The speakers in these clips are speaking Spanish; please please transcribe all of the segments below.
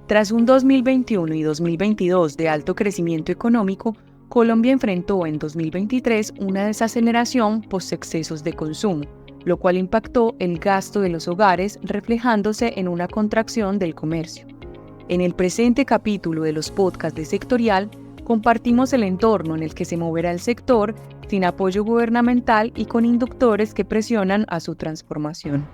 Tras un 2021 y 2022 de alto crecimiento económico, Colombia enfrentó en 2023 una desaceleración post-excesos de consumo, lo cual impactó el gasto de los hogares, reflejándose en una contracción del comercio. En el presente capítulo de los podcasts de Sectorial, compartimos el entorno en el que se moverá el sector sin apoyo gubernamental y con inductores que presionan a su transformación.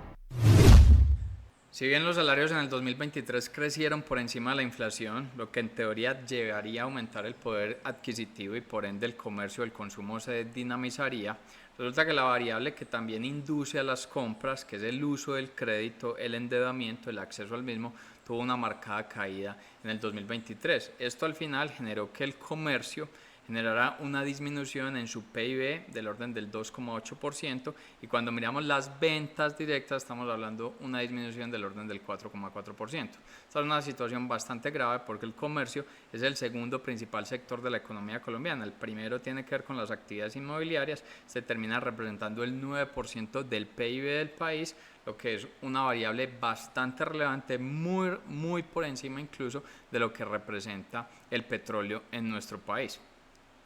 Si bien los salarios en el 2023 crecieron por encima de la inflación, lo que en teoría llegaría a aumentar el poder adquisitivo y por ende el comercio o el consumo se dinamizaría, resulta que la variable que también induce a las compras, que es el uso del crédito, el endeudamiento, el acceso al mismo, tuvo una marcada caída en el 2023. Esto al final generó que el comercio generará una disminución en su PIB del orden del 2,8% y cuando miramos las ventas directas estamos hablando de una disminución del orden del 4,4%. Esta es una situación bastante grave porque el comercio es el segundo principal sector de la economía colombiana. El primero tiene que ver con las actividades inmobiliarias, se termina representando el 9% del PIB del país, lo que es una variable bastante relevante, muy por encima incluso de lo que representa el petróleo en nuestro país.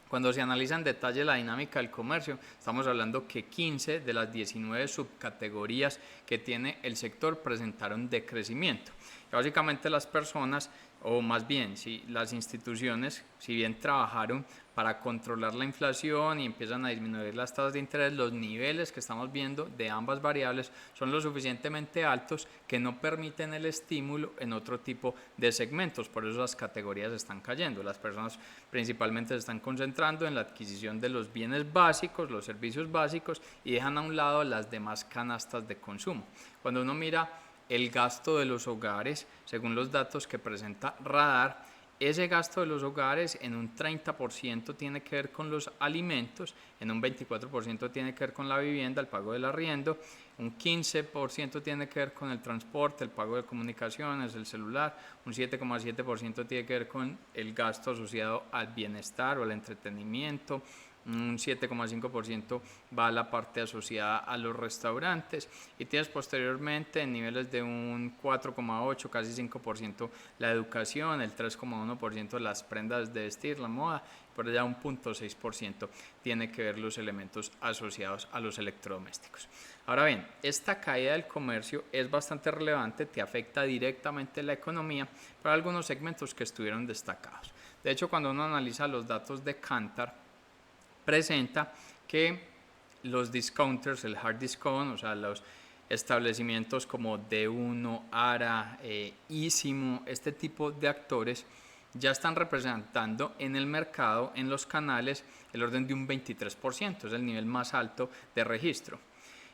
Cuando se analiza en detalle la dinámica del comercio, estamos hablando que 15 de las 19 subcategorías que tiene el sector presentaron decrecimiento. Y básicamente las personas, o más bien las instituciones, si bien trabajaron para controlar la inflación y empiezan a disminuir las tasas de interés, los niveles que estamos viendo de ambas variables son lo suficientemente altos que no permiten el estímulo en otro tipo de segmentos, por eso las categorías están cayendo. Las personas principalmente se están concentrando en la adquisición de los bienes básicos, los servicios básicos y dejan a un lado las demás canastas de consumo. Cuando uno mira el gasto de los hogares, según los datos que presenta Radar, ese gasto de los hogares en un 30% tiene que ver con los alimentos, en un 24% tiene que ver con la vivienda, el pago del arriendo, un 15% tiene que ver con el transporte, el pago de comunicaciones, el celular, un 7,7% tiene que ver con el gasto asociado al bienestar o al entretenimiento, un 7,5% va a la parte asociada a los restaurantes y tienes posteriormente en niveles de un 4,8, casi 5% la educación, el 3,1% las prendas de vestir, la moda, por allá un 0,6% tiene que ver los elementos asociados a los electrodomésticos. Ahora bien, esta caída del comercio es bastante relevante, te afecta directamente la economía, pero hay algunos segmentos que estuvieron destacados. De hecho, cuando uno analiza los datos de Kantar, presenta que los discounters, el hard discount, o sea, los establecimientos como D1, ARA, Ísimo, este tipo de actores ya están representando en el mercado, en los canales, el orden de un 23%, es el nivel más alto de registro.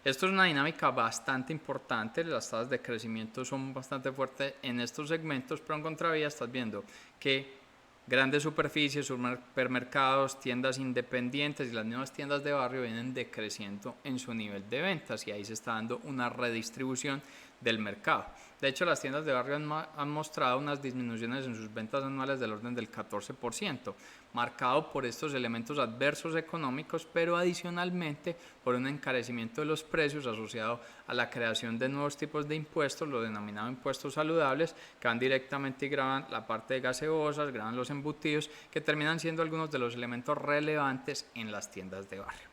Esto es una dinámica bastante importante, las tasas de crecimiento son bastante fuertes en estos segmentos, pero en contravía estás viendo que grandes superficies, supermercados, tiendas independientes y las mismas tiendas de barrio vienen decreciendo en su nivel de ventas y ahí se está dando una redistribución del mercado. De hecho, las tiendas de barrio han mostrado unas disminuciones en sus ventas anuales del orden del 14%, marcado por estos elementos adversos económicos, pero adicionalmente por un encarecimiento de los precios asociado a la creación de nuevos tipos de impuestos, lo denominado impuestos saludables, que van directamente y graban la parte de gaseosas, graban los embutidos, que terminan siendo algunos de los elementos relevantes en las tiendas de barrio.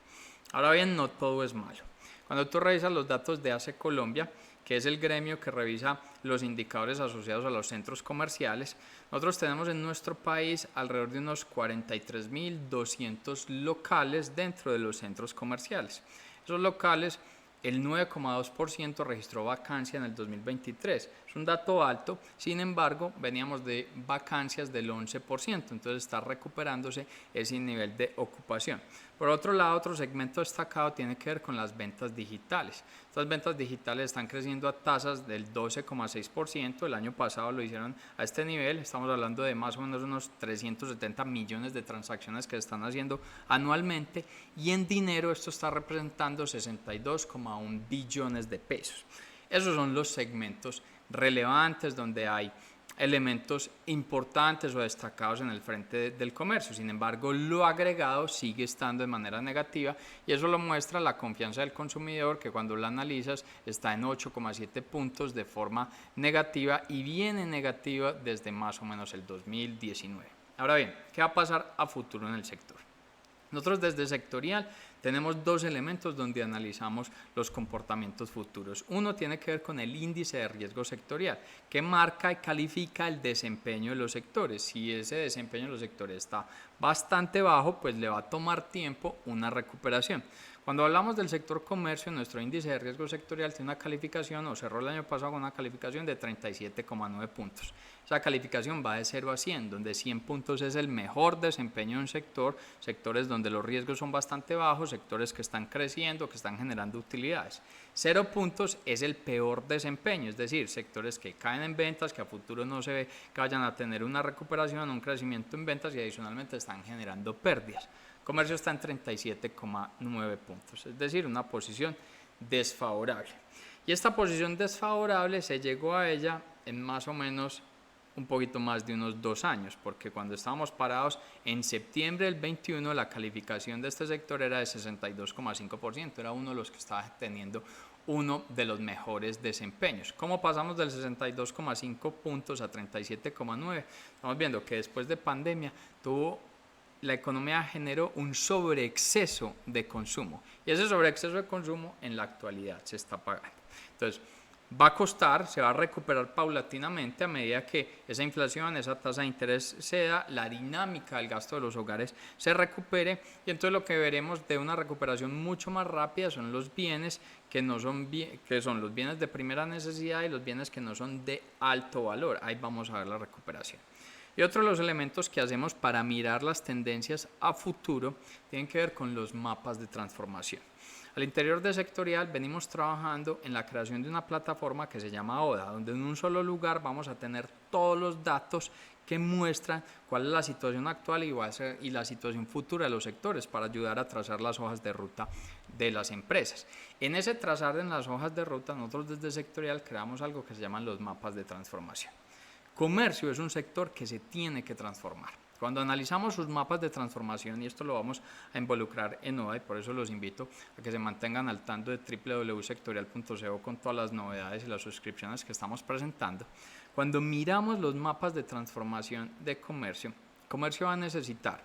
Ahora bien, no todo es malo. Cuando tú revisas los datos de ACE Colombia, que es el gremio que revisa los indicadores asociados a los centros comerciales, nosotros tenemos en nuestro país alrededor de unos 43.200 locales dentro de los centros comerciales. Esos locales, el 9,2% registró vacancia en el 2023. Es un dato alto, sin embargo, veníamos de vacancias del 11%, entonces está recuperándose ese nivel de ocupación. Por otro lado, otro segmento destacado tiene que ver con las ventas digitales. Estas ventas digitales están creciendo a tasas del 12,6%, el año pasado lo hicieron a este nivel, estamos hablando de más o menos unos 370 millones de transacciones que se están haciendo anualmente y en dinero esto está representando 62,1 billones de pesos. Esos son los segmentos relevantes donde hay elementos importantes o destacados en el frente del comercio. Sin embargo, lo agregado sigue estando de manera negativa y eso lo muestra la confianza del consumidor, que cuando la analizas está en 8,7 puntos de forma negativa y viene negativa desde más o menos el 2019. Ahora bien, ¿qué va a pasar a futuro en el sector? Nosotros desde sectorial tenemos dos elementos donde analizamos los comportamientos futuros. Uno tiene que ver con el índice de riesgo sectorial, que marca y califica el desempeño de los sectores. Si ese desempeño de los sectores está bastante bajo, pues le va a tomar tiempo una recuperación. Cuando hablamos del sector comercio, nuestro índice de riesgo sectorial tiene una calificación, o cerró el año pasado con una calificación de 37,9 puntos. Esa calificación va de 0 a 100, donde 100 puntos es el mejor desempeño en un sector, sectores donde los riesgos son bastante bajos, sectores que están creciendo, que están generando utilidades. 0 puntos es el peor desempeño, es decir, sectores que caen en ventas, que a futuro no se ve que vayan a tener una recuperación, un crecimiento en ventas y adicionalmente están generando pérdidas. Comercio está en 37,9 puntos, es decir, una posición desfavorable. Y esta posición desfavorable se llegó a ella en más o menos un poquito más de unos 2 años, porque cuando estábamos parados en septiembre del 21, la calificación de este sector era de 62,5%, era uno de los que estaba teniendo uno de los mejores desempeños. ¿Cómo pasamos del 62,5 puntos a 37,9? Estamos viendo que después de pandemia la economía generó un sobreexceso de consumo y ese sobreexceso de consumo en la actualidad se está pagando. Entonces, va a costar, se va a recuperar paulatinamente a medida que esa inflación, esa tasa de interés ceda, la dinámica del gasto de los hogares se recupere y entonces lo que veremos de una recuperación mucho más rápida son los bienes que son los bienes de primera necesidad y los bienes que no son de alto valor. Ahí vamos a ver la recuperación. Y otro de los elementos que hacemos para mirar las tendencias a futuro tienen que ver con los mapas de transformación. Al interior de sectorial venimos trabajando en la creación de una plataforma que se llama ODA, donde en un solo lugar vamos a tener todos los datos que muestran cuál es la situación actual y la situación futura de los sectores para ayudar a trazar las hojas de ruta de las empresas. En ese trazar en las hojas de ruta, nosotros desde sectorial creamos algo que se llaman los mapas de transformación. Comercio es un sector que se tiene que transformar. Cuando analizamos sus mapas de transformación, y esto lo vamos a involucrar en ODA, y por eso los invito a que se mantengan al tanto de www.sectorial.co con todas las novedades y las suscripciones que estamos presentando. Cuando miramos los mapas de transformación de comercio, comercio va a necesitar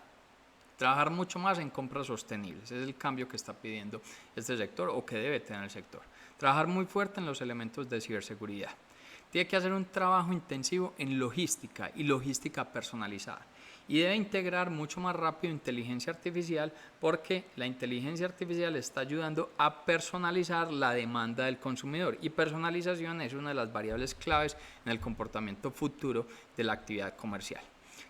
trabajar mucho más en compras sostenibles, es el cambio que está pidiendo este sector o que debe tener el sector. Trabajar muy fuerte en los elementos de ciberseguridad. Tiene que hacer un trabajo intensivo en logística y logística personalizada. Y debe integrar mucho más rápido inteligencia artificial porque la inteligencia artificial está ayudando a personalizar la demanda del consumidor y personalización es una de las variables claves en el comportamiento futuro de la actividad comercial.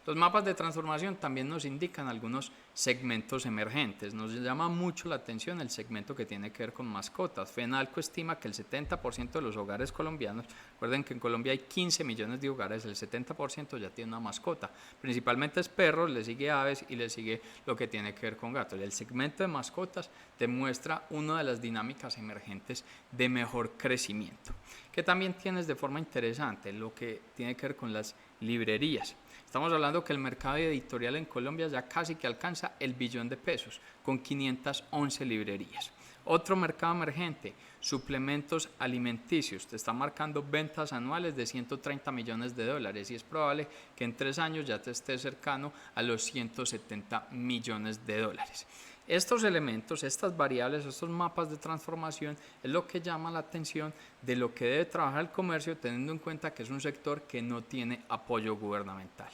Los mapas de transformación también nos indican algunos segmentos emergentes. Nos llama mucho la atención el segmento que tiene que ver con mascotas. FENALCO estima que el 70% de los hogares colombianos, recuerden que en Colombia hay 15 millones de hogares, el 70% ya tiene una mascota. Principalmente es perros, le sigue aves y le sigue lo que tiene que ver con gatos. El segmento de mascotas demuestra una de las dinámicas emergentes de mejor crecimiento. Que también tienes de forma interesante lo que tiene que ver con las librerías. Estamos hablando que el mercado editorial en Colombia ya casi que alcanza el billón de pesos, con 511 librerías. Otro mercado emergente, suplementos alimenticios, te está marcando ventas anuales de 130 millones de dólares y es probable que en 3 años ya te esté cercano a los 170 millones de dólares. Estos elementos, estas variables, estos mapas de transformación es lo que llama la atención de lo que debe trabajar el comercio teniendo en cuenta que es un sector que no tiene apoyo gubernamental.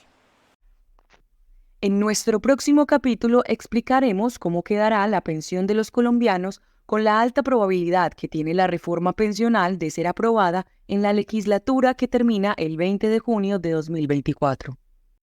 En nuestro próximo capítulo explicaremos cómo quedará la pensión de los colombianos con la alta probabilidad que tiene la reforma pensional de ser aprobada en la legislatura que termina el 20 de junio de 2024.